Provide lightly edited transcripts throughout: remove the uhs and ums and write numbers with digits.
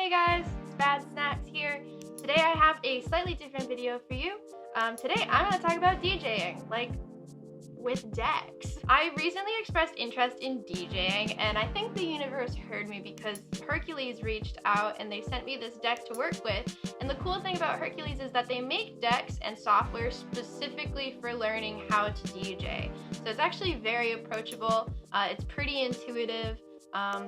Hey guys, it's Bad Snacks here. Today I have a slightly different video for you. Today I'm going to talk about DJing, like with decks. I recently expressed interest in DJing and I think the universe heard me because Hercules reached out and they sent me this deck to work with. And the cool thing about Hercules is that they make decks and software specifically for learning how to DJ. So it's actually very approachable. It's pretty intuitive.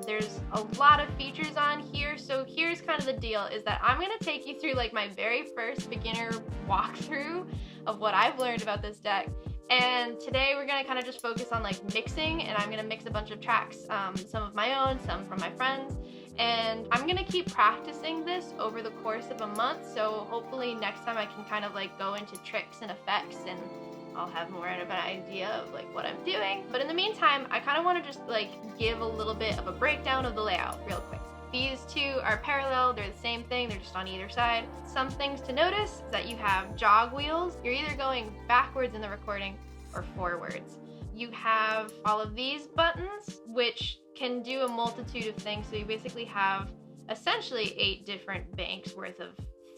There's a lot of features on here, so here's kind of the deal, is that I'm going to take you through like my very first beginner walkthrough of what I've learned about this deck. And today we're going to kind of just focus on like mixing, and I'm going to mix a bunch of tracks, some of my own, some from my friends, and I'm going to keep practicing this over the course of a month, so hopefully next time I can kind of like go into tricks and effects and I'll have more of an idea of like what I'm doing. But in the meantime, I kind of want to just like give a little bit of a breakdown of the layout real quick. These two are parallel, they're the same thing, they're just on either side. Some things to notice is that you have jog wheels. You're either going backwards in the recording or forwards. You have all of these buttons, which can do a multitude of things. So you basically have essentially 8 different banks worth of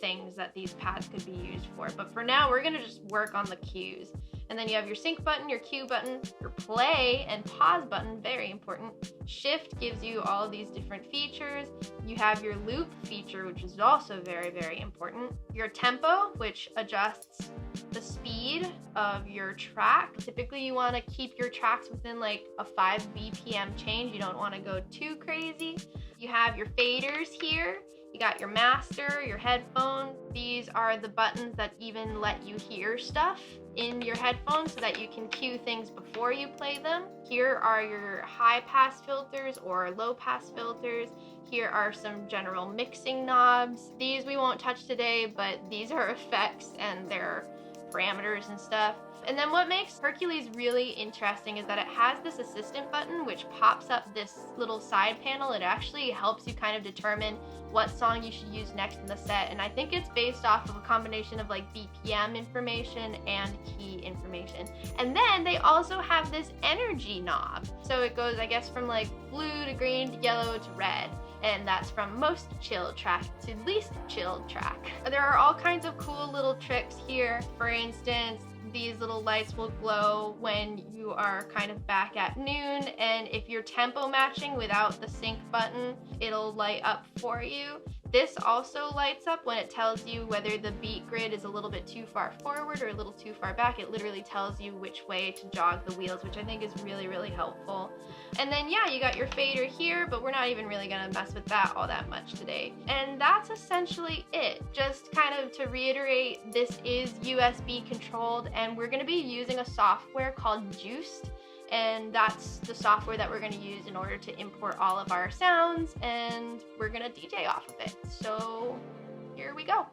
things that these pads could be used for. But for now, we're gonna just work on the cues. And then you have your sync button, your cue button, your play and pause button, very important. Shift gives you all of these different features. You have your loop feature, which is also very, very important. Your tempo, which adjusts the speed of your track. Typically you wanna keep your tracks within like a 5 BPM change. You don't wanna go too crazy. You have your faders here. You got your master, your headphone. These are the buttons that even let you hear stuff in your headphones so that you can cue things before you play them. Here are your high pass filters or low pass filters. Here are some general mixing knobs. These we won't touch today, but these are effects and they're parameters and stuff. And then what makes Hercules really interesting is that it has this assistant button which pops up this little side panel. It actually helps you kind of determine what song you should use next in the set, and I think it's based off of a combination of like BPM information and key information. And then they also have this energy knob, so it goes, I guess, from like blue to green to yellow to red, and that's from most chilled track to least chilled track. There are all kinds of cool little tricks here. For instance, these little lights will glow when you are kind of back at noon, and if you're tempo matching without the sync button, it'll light up for you. This also lights up when it tells you whether the beat grid is a little bit too far forward or a little too far back. It literally tells you which way to jog the wheels, which I think is really, really helpful. And then yeah, you got your fader here, but we're not even really gonna mess with that all that much today. And that's essentially it. Just kind of to reiterate, this is USB controlled, and we're gonna be using a software called Jillesque. And that's the software that we're going to use in order to import all of our sounds, and we're going to DJ off of it. So here we go.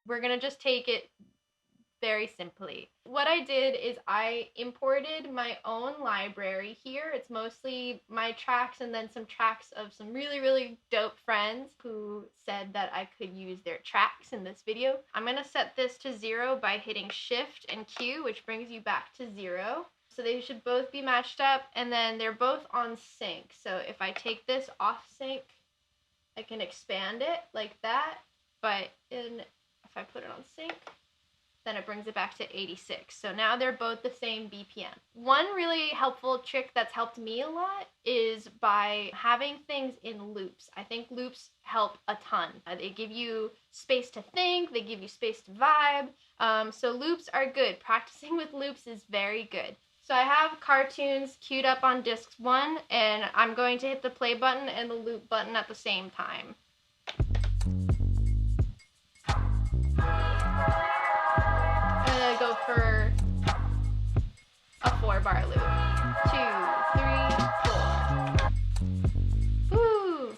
We're going to just take it very simply. What I did is I imported my own library here. It's mostly my tracks and then some tracks of some really, really dope friends who said that I could use their tracks in this video. I'm going to set this to 0 by hitting Shift and Q, which brings you back to 0. So they should both be matched up, and then they're both on sync. So if I take this off sync, I can expand it like that, but if I put it on sync, then it brings it back to 86. So now they're both the same BPM. One really helpful trick that's helped me a lot is by having things in loops. I think loops help a ton. They give you space to think, they give you space to vibe. So loops are good. Practicing with loops is very good. So I have Carrtoons queued up on disc 1, and I'm going to hit the play button and the loop button at the same time. Go for a 4-bar loop. 2, 3, 4. Woo!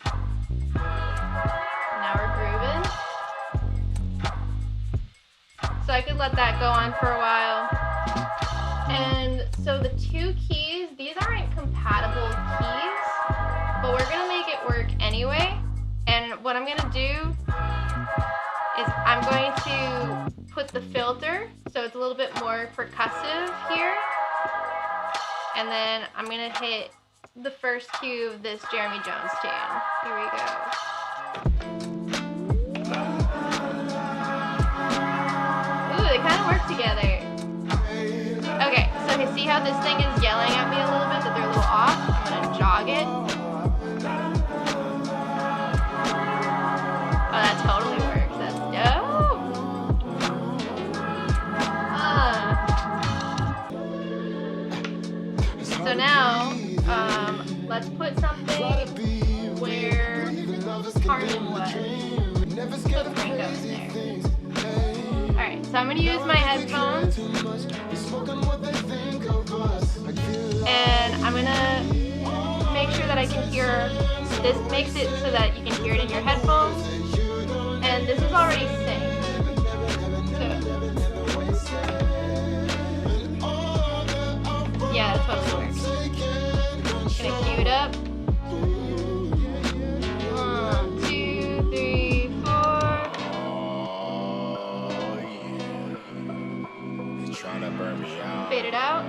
Now we're grooving. So I could let that go on for a while. And so the 2 keys, these aren't compatible keys, but we're gonna make it work anyway. And what I'm gonna do is I'm going to put the filter, so it's a little bit more percussive here, And then I'm gonna hit the first cue of this Jeremy Jones tune. Here we go. Ooh, they kind of work together. Okay, so you see how this thing is yelling at me a little bit, that they're a little off? I'm gonna jog it. Oh, that totally works. That's dope. So now, let's put something where Harmon was. Put Bringo in there. Alright, so I'm going to use my headphones. And I'm going to make sure that I can hear. This makes it so that you can hear it in your headphones. And this is already synced. So, yeah, that totally works. Gonna cue it up. 1, 2, 3, 4. Fade it out.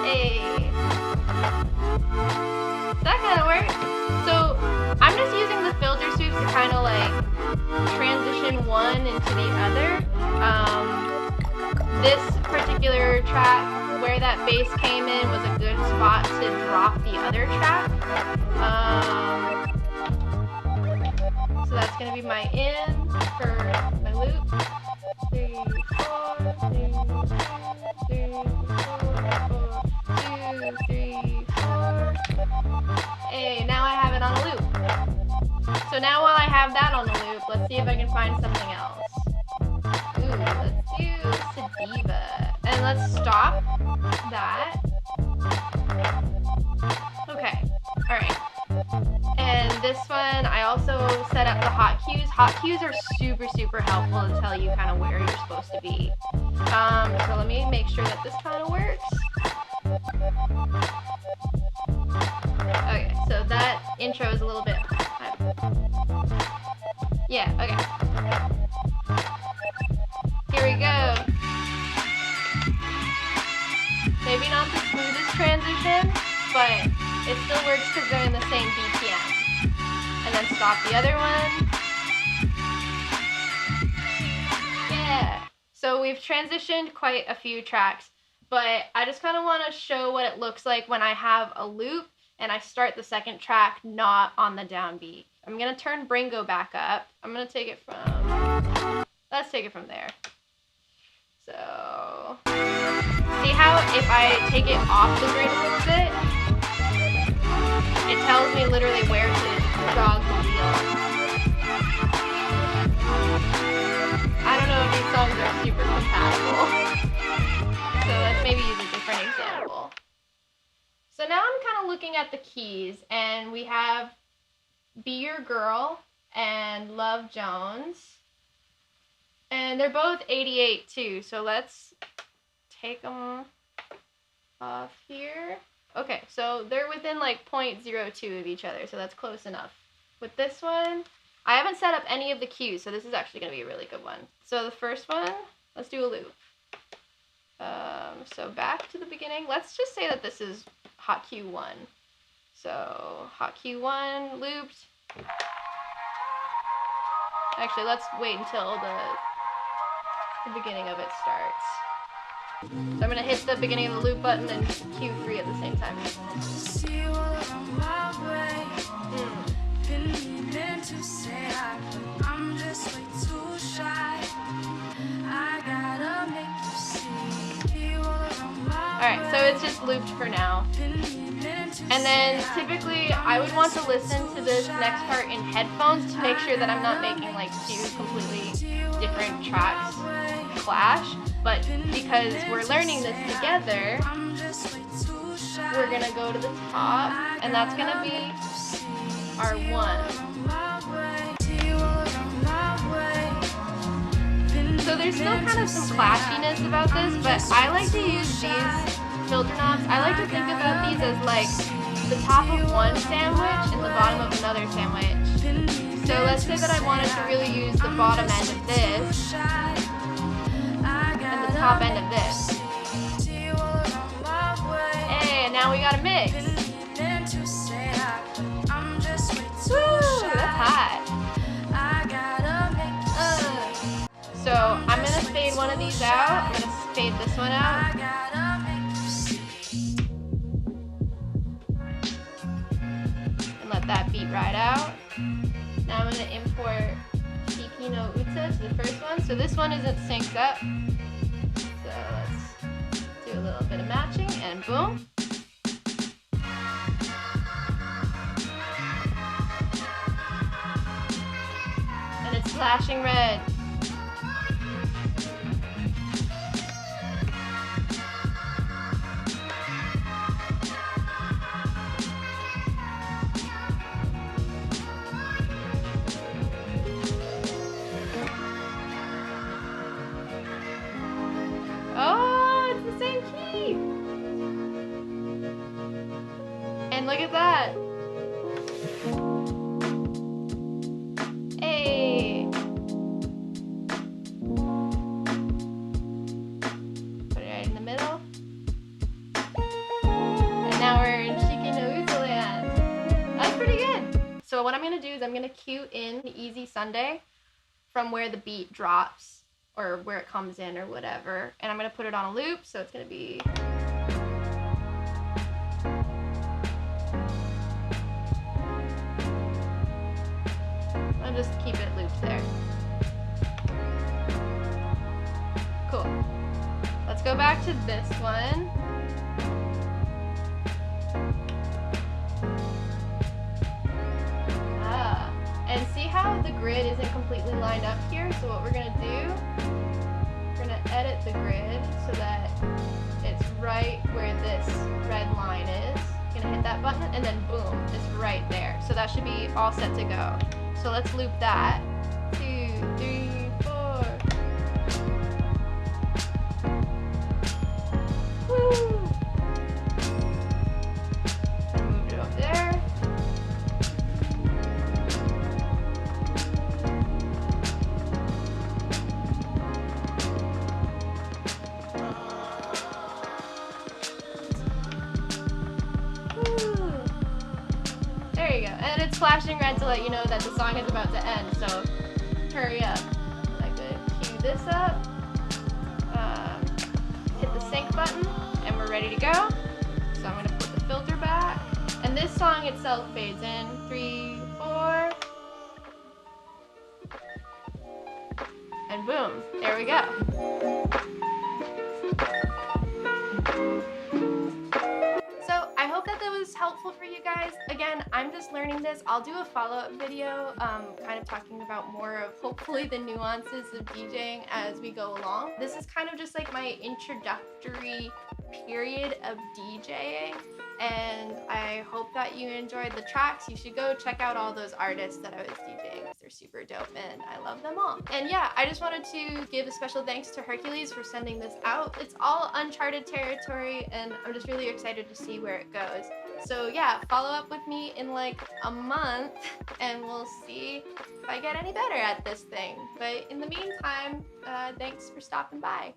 Hey. That kind of works. So I'm just using the filter sweeps to kind of like transition one into the other. This particular track, where that bass came in, was a good spot to drop the other track. So that's going to be my in for my loop. 3, 4, 3, 3, 4, 4, 2, 3, 4. Hey, now I have it on a loop. So now while I have that on the loop, let's see if I can find something else. Ooh, let's do Sadiva. And let's stop that. Okay, alright. And this one, I also set up the hot cues. Hot cues are super, super helpful to tell you kind of where you're supposed to be. So let me make sure that this kind of works. Okay, so that intro is a little bit... Yeah, okay. Here we go. Maybe not the smoothest transition, but it still works because they're in the same BPM. And then stop the other one. Yeah. So we've transitioned quite a few tracks, but I just kind of want to show what it looks like when I have a loop and I start the second track not on the downbeat. I'm going to turn Bringo back up. I'm going to take it from... Let's take it from there. So... See how if I take it off the grid a little bit, it tells me literally where to jog the wheel. I don't know if these songs are super compatible. So let's maybe use a different example. So now I'm kind of looking at the keys, and we have Be Your Girl and Love Jones. And they're both 88 too, so let's take them off here. Okay, so they're within like 0.02 of each other, so that's close enough. With this one, I haven't set up any of the cues, so this is actually going to be a really good one. So the first one, let's do a loop. So back to the beginning. Let's just say that this is hot cue 1. So hot cue 1 looped. Actually, let's wait until the beginning of it starts. So I'm going to hit the beginning of the loop button and cue 3 at the same time. Alright, so it's just looped for now. And then typically I would want to listen to this next part in headphones to make sure that I'm not making like 2 completely different tracks clash. But because we're learning this together, we're going to go to the top, and that's going to be our 1. So there's still kind of some clashiness about this, but I like to use these filter knobs. I like to think about these as like the top of one sandwich and the bottom of another sandwich. So let's say that I wanted to really use the bottom end of this. top end of this. Hey, and now we got a mix. Woo, that's hot. So I'm gonna fade one of these out. I'm gonna fade this one out. And let that beat ride out. Now I'm gonna import Shiki no Uta to the first one. So this one isn't synced up. So let's do a little bit of matching and boom. And it's flashing red. Oh, it's the same key. And look at that. Hey. Put it right in the middle. And now we're in Shiki no Uta land. That's pretty good. So what I'm gonna do is I'm gonna cue in the Easy Sunday from where the beat drops, or where it comes in or whatever. And I'm gonna put it on a loop, so it's gonna be. I'll just keep it looped there. Cool. Let's go back to this one. And see how the grid isn't completely lined up here? So what we're gonna do, we're gonna edit the grid so that it's right where this red line is. You're gonna hit that button and then boom, it's right there. So that should be all set to go. So let's loop that. 2, 3, 4. Woo! Move it up there. There you go. And it's flashing red to let you know that the song is about to end, so hurry up. I'm gonna cue this up, hit the sync button, and we're ready to go. So I'm gonna put the filter back, and this song itself fades in. 3, 4, and boom, there we go. Was helpful for you guys. Again, I'm just learning this. I'll do a follow-up video kind of talking about more of hopefully the nuances of DJing as we go along. This is kind of just like my introductory period of DJing, and I hope that you enjoyed the tracks. You should go check out all those artists that I was DJing because they're super dope and I love them all. And yeah, I just wanted to give a special thanks to Hercules for sending this out. It's all uncharted territory and I'm just really excited to see where it goes. So yeah, follow up with me in like a month and we'll see if I get any better at this thing. But in the meantime, thanks for stopping by.